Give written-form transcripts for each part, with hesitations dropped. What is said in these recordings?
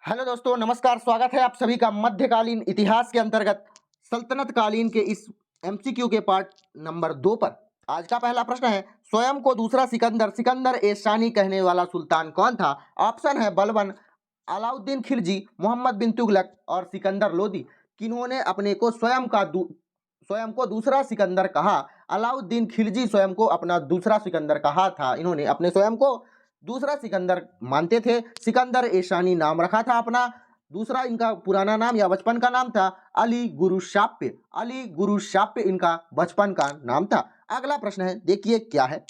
Hello दोस्तों, नमस्कार। स्वागत है आप सभी का मध्यकालीन इतिहास के अंतर्गत सल्तनत कालीन के इस एमसीक्यू के पार्ट नंबर 2 पर। आज का पहला प्रश्न है, स्वयं को दूसरा सिकंदर सिकंदर ए शानी कहने वाला सुल्तान कौन था? ऑप्शन है बलबन, अलाउद्दीन खिलजी, मोहम्मद बिन तुगलक और सिकंदर लोदी। किन्होंने अपने को स्वयं को दूसरा सिकंदर कहा? अलाउद्दीन खिलजी स्वयं को अपना दूसरा सिकंदर कहा था। इन्होंने अपने स्वयं को दूसरा सिकंदर मानते थे। सिकंदर एशानी नाम रखा था अपना। दूसरा इनका पुराना नाम या बचपन का नाम था अली गुरु शाप्य। अली गुरु शाप्य इनका बचपन का नाम था। अगला प्रश्न है, देखिए क्या है।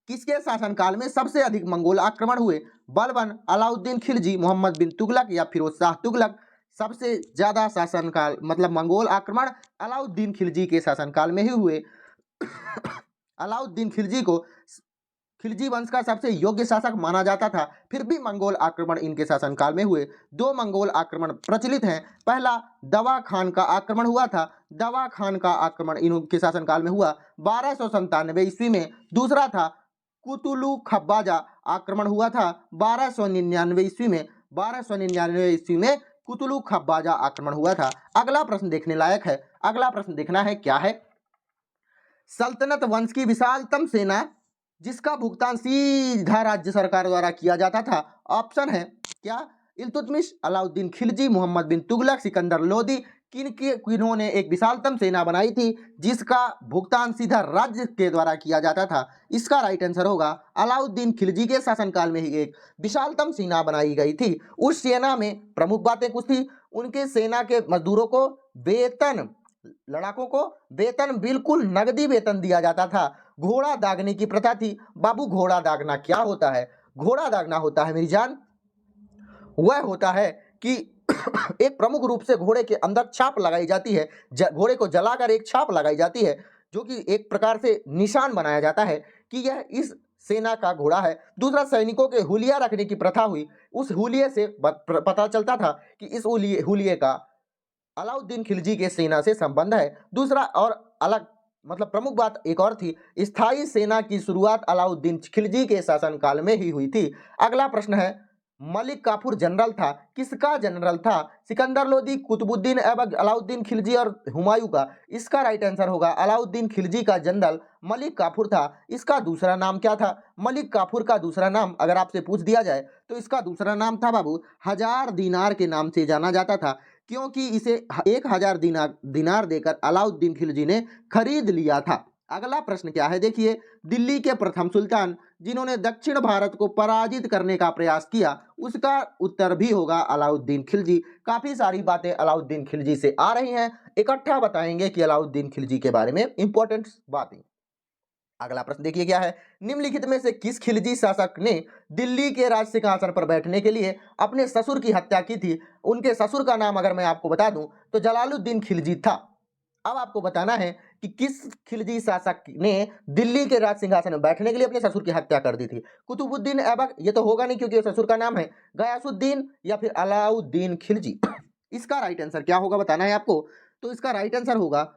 किसके शासनकाल में सबसे अधिक मंगोल आक्रमण हुए? बलबन, अलाउद्दीन खिलजी, मोहम्मद बिन तुगलक या फिरोज शाह तुगलक। सबसे ज्यादा शासनकाल मतलब मंगोल आक्रमण अलाउद्दीन खिलजी के शासनकाल में ही हुए। अलाउद्दीन खिलजी को खिलजी वंश का सबसे योग्य शासक माना जाता था, फिर भी मंगोल आक्रमण इनके शासनकाल में हुए। दो मंगोल आक्रमण प्रचलित हैं। पहला दवा खान का आक्रमण हुआ था। दवा खान का आक्रमण इनके शासनकाल में हुआ 1297 ईस्वी में। दूसरा था कुतुलु खब्बाजा आक्रमण हुआ था 1299 ईस्वी में। 1299 ईस्वी में कुतुलु खब्बाजा आक्रमण हुआ था। अगला प्रश्न देखने लायक है। अगला प्रश्न देखना है क्या है। सल्तनत वंश की विशालतम सेना जिसका भुगतान सीधा राज्य सरकार द्वारा किया जाता था। ऑप्शन है क्या? इल्तुतमिश, अलाउद्दीन खिलजी, मोहम्मद बिन तुगलक, सिकंदर लोदी। किन्होंने एक विशालतम सेना बनाई थी जिसका भुगतान सीधा राज्य के द्वारा किया जाता था? इसका राइट आंसर होगा अलाउद्दीन खिलजी के शासनकाल में ही एक विशालतम सेना बनाई गई थी। उस सेना में प्रमुख बातें कुछ थी। उनके सेना के मजदूरों को वेतन, लड़ाकों को वेतन, बिल्कुल नगदी वेतन दिया जाता था। घोड़ा दागने की प्रथा थी। बाबू, घोड़ा दागना क्या होता है? घोड़ा दागना होता है मेरी जान, वह होता है कि एक प्रमुख रूप से घोड़े के अंदर छाप लगाई जाती है। घोड़े को जलाकर एक छाप लगाई जाती है जो कि एक प्रकार से निशान बनाया जाता है कि यह इस सेना का घोड़ा है। दूसरा, सैनिकों के हुलिया रखने की प्रथा हुई। उस हुलिये से पता चलता था कि इस हुलिये का अलाउद्दीन खिलजी के सेना से संबंध है। दूसरा और अलग मतलब प्रमुख बात एक और थी, स्थायी सेना की शुरुआत अलाउद्दीन खिलजी के शासनकाल में ही हुई थी। अगला प्रश्न है, मलिक काफूर जनरल था, किसका जनरल था? सिकंदर लोदी, कुतुबुद्दीन ऐबक, अलाउद्दीन खिलजी और हुमायूं का? इसका राइट आंसर होगा अलाउद्दीन खिलजी का जनरल मलिक काफूर था। इसका दूसरा नाम क्या था? मलिक काफूर का दूसरा नाम अगर आपसे पूछ दिया जाए तो इसका दूसरा नाम था बाबू हजार दीनार के नाम से जाना जाता था, क्योंकि इसे 1000 दिनार देकर अलाउद्दीन खिलजी ने खरीद लिया था। अगला प्रश्न क्या है, देखिए। दिल्ली के प्रथम सुल्तान जिन्होंने दक्षिण भारत को पराजित करने का प्रयास किया, उसका उत्तर भी होगा अलाउद्दीन खिलजी। काफी सारी बातें अलाउद्दीन खिलजी से आ रही हैं, इकट्ठा बताएंगे कि अलाउद्दीन खिलजी के बारे में इंपॉर्टेंट बातें। अगला प्रश्न देखिए क्या है। निम्नलिखित में से किस खिलजी शासक ने दिल्ली के राज सिंहासन पर बैठने के लिए अपने ससुर की हत्या की थी? उनके ससुर का नाम अगर मैं आपको बता दूं तो जलालुद्दीन खिलजी था। अब आपको बताना है कि किस खिलजी शासक ने दिल्ली के राज सिंहासन में बैठने के लिए अपने ससुर की हत्या कर दी थी। कुतुबुद्दीन ऐबक, ये तो होगा नहीं क्योंकि ससुर का नाम है। गयासुद्दीन या फिर अलाउद्दीन खिलजी। इसका राइट आंसर क्या होगा बताना है आपको। तो इसका राइट आंसर होगा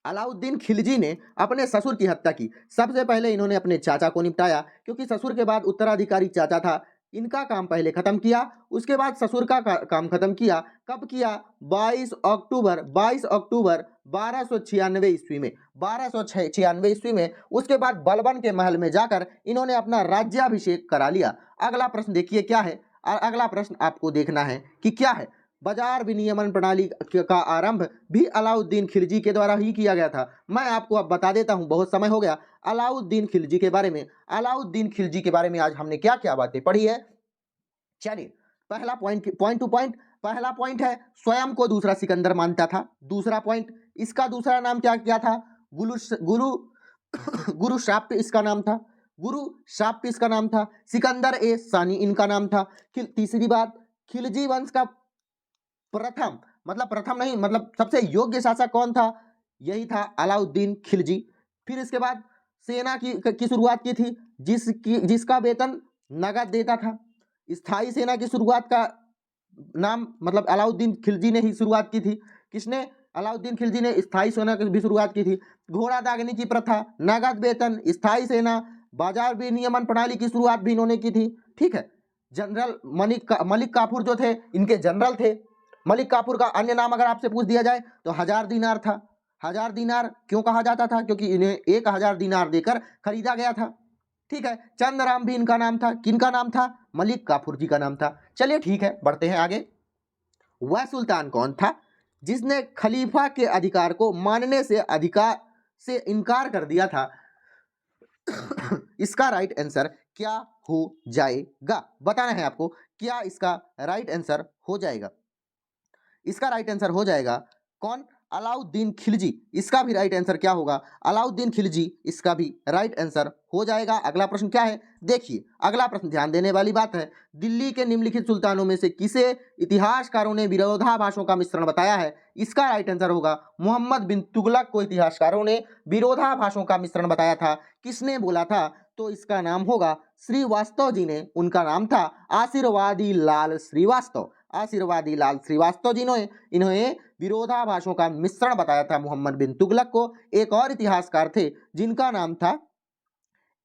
अलाउद्दीन खिलजी ने अपने ससुर की हत्या की। सबसे पहले इन्होंने अपने चाचा को निपटाया, क्योंकि ससुर के बाद उत्तराधिकारी चाचा था। इनका काम पहले खत्म किया, उसके बाद ससुर का काम खत्म किया। कब किया? 22 अक्टूबर 1296 ईस्वी में। 1296 ईस्वी में। उसके बाद बलबन के महल में जाकर इन्होंने अपना राज्याभिषेक करा लिया। अगला प्रश्न देखिए क्या है। अगला प्रश्न आपको देखना है कि क्या है। बाजार विनियमन प्रणाली का आरंभ भी अलाउद्दीन खिलजी के द्वारा ही किया गया था। मैं आपको अब बता देता हूं, बहुत समय हो गया अलाउद्दीन खिलजी के बारे में। अलाउद्दीन खिलजी के बारे में आज हमने क्या क्या बातें पढ़ी है, चलिए। पहला पॉइंट टू पॉइंट। पहला पॉइंट है, स्वयं को दूसरा सिकंदर मानता था। दूसरा पॉइंट, इसका दूसरा नाम क्या क्या था? गुरु गुरु गुरु शाप्य इसका नाम था। गुरु शाप्य इसका नाम था। सिकंदर ए सानी इनका नाम था। तीसरी बात, खिलजी वंश का प्रथम प्रथम नहीं मतलब सबसे योग्य शासक कौन था? यही था अलाउद्दीन खिलजी। फिर इसके बाद सेना की शुरुआत की थी जिसका वेतन नगद देता था। स्थायी सेना की शुरुआत का नाम अलाउद्दीन खिलजी ने ही शुरुआत की थी। किसने? अलाउद्दीन खिलजी ने स्थायी सेना की भी शुरुआत की थी। घोड़ा दागने की प्रथा, नगद वेतन, स्थायी सेना, बाजार विनियमन प्रणाली की शुरुआत भी इन्होंने की थी। ठीक है। जनरल मलिक काफूर जो थे इनके जनरल थे। मलिक काफूर का अन्य नाम अगर आपसे पूछ दिया जाए तो 1000 दीनार था। 1000 दीनार क्यों कहा जाता था? क्योंकि इन्हें 1000 दीनार देकर खरीदा गया था। ठीक है, चंद्रराम भी इनका नाम था। किनका नाम था? मलिक काफूर जी का नाम था। चलिए ठीक है, बढ़ते हैं आगे। वह सुल्तान कौन था जिसने खलीफा के अधिकार को मानने से इनकार कर दिया था? इसका राइट आंसर क्या हो जाएगा? बताना है आपको क्या इसका राइट आंसर हो जाएगा। इसका राइट आंसर हो जाएगा कौन? अलाउद्दीन खिलजी। इसका भी राइट आंसर क्या होगा? अलाउद्दीन खिलजी। इसका भी राइट आंसर हो जाएगा। अगला प्रश्न क्या है? देखिए अगला प्रश्न ध्यान देने वाली बात है। दिल्ली के निम्नलिखित सुल्तानों में से किसे इतिहासकारों ने विरोधाभासों का मिश्रण बताया है? इसका राइट आंसर होगा मोहम्मद बिन तुगलक को इतिहासकारों ने विरोधाभासों का मिश्रण बताया था। किसने बोला था? तो इसका नाम होगा श्रीवास्तव जी ने। उनका नाम था आशीर्वादी लाल श्रीवास्तव। आशीर्वादी लाल श्रीवास्तव जी ने इन्होंने विरोधाभासों का मिश्रण बताया था मोहम्मद बिन तुगलक को। एक और इतिहासकार थे जिनका नाम था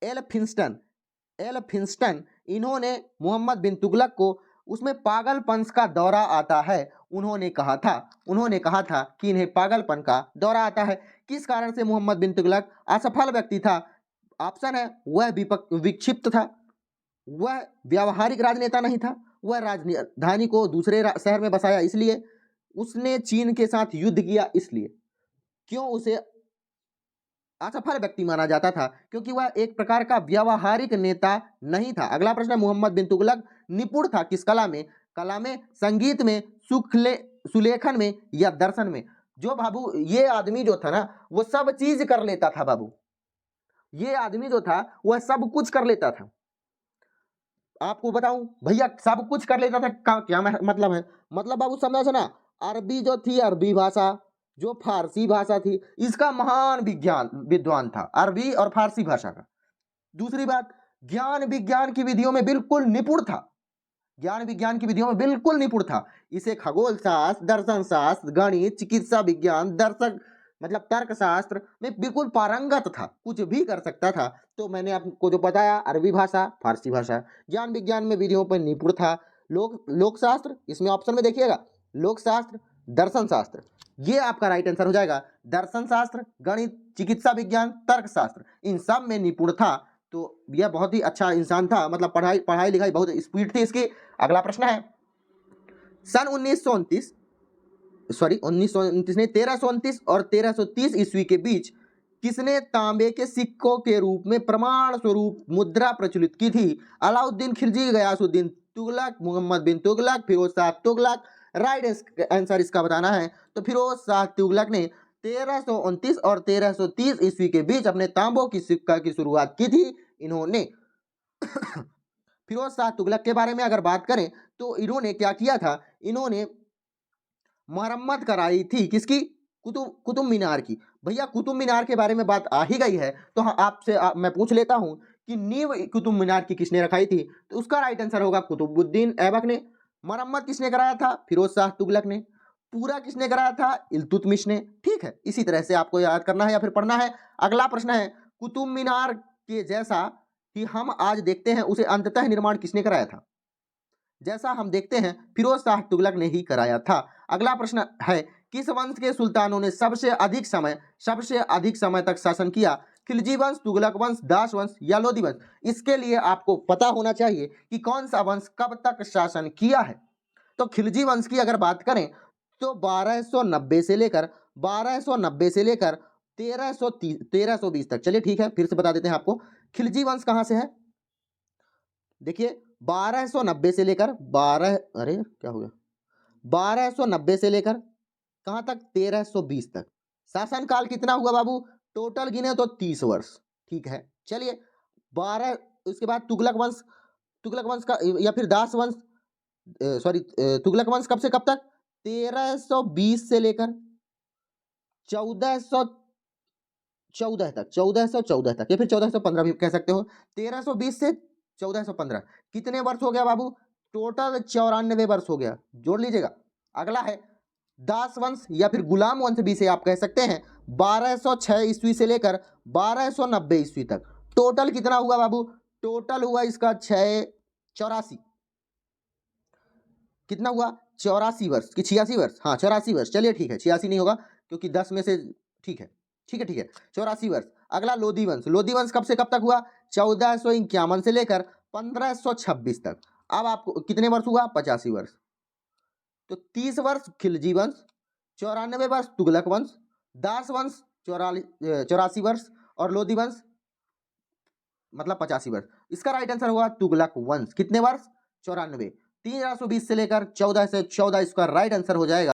एलफिंस्टन। एलफिंस्टन इन्होंने मोहम्मद बिन तुगलक को उसमें पागलपन का दौरा आता है उन्होंने कहा था कि इन्हें पागलपन का दौरा आता है। किस कारण से मोहम्मद बिन तुगलक असफल व्यक्ति था? ऑप्शन है वह विक्षिप्त था, वह व्यावहारिक राजनेता नहीं था, वह राजधानी को दूसरे शहर में बसाया इसलिए, उसने चीन के साथ युद्ध किया इसलिए। क्यों उसे असफल व्यक्ति माना जाता था? क्योंकि वह एक प्रकार का व्यावहारिक नेता नहीं था। अगला प्रश्न है मोहम्मद बिन तुगलक निपुण था किस कला में? कला में, संगीत में, सुलेखन में या दर्शन में? जो बाबू ये आदमी जो था ना वो सब चीज कर लेता था बाबू। ये आदमी जो था वह सब कुछ कर लेता था। आपको बताऊं भैया सब कुछ कर लेता था क्या मतलब है? मतलब बाबू समझो ना, अरबी जो थी अरबी भाषा, जो फारसी भाषा थी, इसका महान विद्वान था अरबी और फारसी भाषा का। दूसरी बात, ज्ञान विज्ञान की विधियों में बिल्कुल निपुण था। ज्ञान विज्ञान की विधियों में बिल्कुल निपुण था। इसे खगोल शास्त्र, दर्शन शास्त्र, गणित, चिकित्सा विज्ञान, दर्शक मतलब तर्कशास्त्र में बिल्कुल पारंगत था, कुछ भी कर सकता था। तो मैंने आपको जो बताया अरबी भाषा, फारसी भाषा। ज्ञान विज्ञान में विधियों पर निपुण था। लोकशास्त्र, इसमें ऑप्शन में देखिएगा लोकशास्त्र, दर्शन शास्त्र, ये आपका राइट आंसर हो जाएगा। दर्शन शास्त्र, गणित, चिकित्सा विज्ञान, तर्कशास्त्र, इन सब में निपुण था। तो यह बहुत ही अच्छा इंसान था, मतलब पढ़ाई लिखाई बहुत स्पीड थी इसकी। अगला प्रश्न है सन 1929 नहीं 1329 और 1330 ईस्वी के बीच किसने तांबे के सिक्कों के रूप में प्रमाण स्वरूप मुद्रा प्रचलित की थी? अलाउद्दीन खिलजी, गयासुद्दीन तुगलक, मोहम्मद बिन तुगलक, फिरोज शाह तुगलक। राइट आंसर इसका बताना है तो फिरोज शाह तुगलक ने 1329 और 1330 ईस्वी के बीच अपने तांबों की सिक्का की शुरुआत की थी इन्होंने। फिरोज शाह तुगलक के बारे में अगर बात करें तो इन्होंने क्या किया था? इन्होंने मरम्मत कराई थी किसकी? कुतुब मीनार की। भैया कुतुब मीनार के बारे में बात आ ही गई है तो आपसे मैं पूछ लेता हूं कि नींव कुतुब मीनार की किसने रखाई थी? तो उसका राइट आंसर होगा कुतुबुद्दीन ऐबक ने। मरम्मत किसने कराया था? फिरोज शाह तुगलक ने। पूरा किसने कराया था? इल्तुतमिश ने। ठीक है, इसी तरह से आपको याद करना है या फिर पढ़ना है। अगला प्रश्न है कुतुब मीनार के जैसा कि हम आज देखते हैं उसे अंततः निर्माण किसने कराया था? जैसा हम देखते हैं फिरोज शाह तुगलक ने ही कराया था। अगला प्रश्न है किस वंश के सुल्तानों ने सबसे अधिक समय तक शासन किया? खिलजी वंश, तुगलक वंश, दास वंश या लोधी वंश? इसके लिए आपको पता होना चाहिए कि कौन सा वंश कब तक शासन किया है। तो खिलजी वंश की अगर बात करें तो 1290 से लेकर 1320 तक। चलिए ठीक है, फिर से बता देते हैं आपको खिलजी वंश कहां से है। देखिए 1290 से लेकर 1290 से लेकर कहां तक? 1320 तक। शासन काल कितना हुआ बाबू? टोटल गिने तो 30 वर्ष। ठीक है, चलिए 12 उसके बाद तुगलक वंश का या फिर दास वंश तुगलक वंश कब से कब तक? 1320 से लेकर 1414 तक, 1414 तक या फिर 1415 भी कह सकते हो। 1320 से 1415 कितने वर्ष हो गया बाबू? टोटल 94 वर्ष हो गया, जोड़ लीजिएगा। अगला है दास वंश या फिर गुलाम वंश भी से आप कह सकते हैं। 1206 ईस्वी से लेकर 1290 ईस्वी तक टोटल कितना हुआ बाबू? टोटल हुआ इसका 684। कितना हुआ 84 वर्ष कि 86 वर्ष, हाँ 84 वर्ष, चलिए ठीक है 86 नहीं होगा क्योंकि 10 में से, ठीक है 84 वर्ष। अगला लोधी वंश, लोधी वंश कब से कब तक हुआ 1451 से लेकर 1526 तक। अब आपको कितने वर्ष हुआ 85 वर्ष, तो 30 वर्ष खिलजी वंश, 94 वर्ष तुगलक वंश, दास वंश 84 वर्ष और लोधी वंश मतलब 85 वर्ष। इसका राइट आंसर हुआ तुगलक वंश, कितने वर्ष 94। 1320 से लेकर 1414 इसका राइट आंसर हो जाएगा।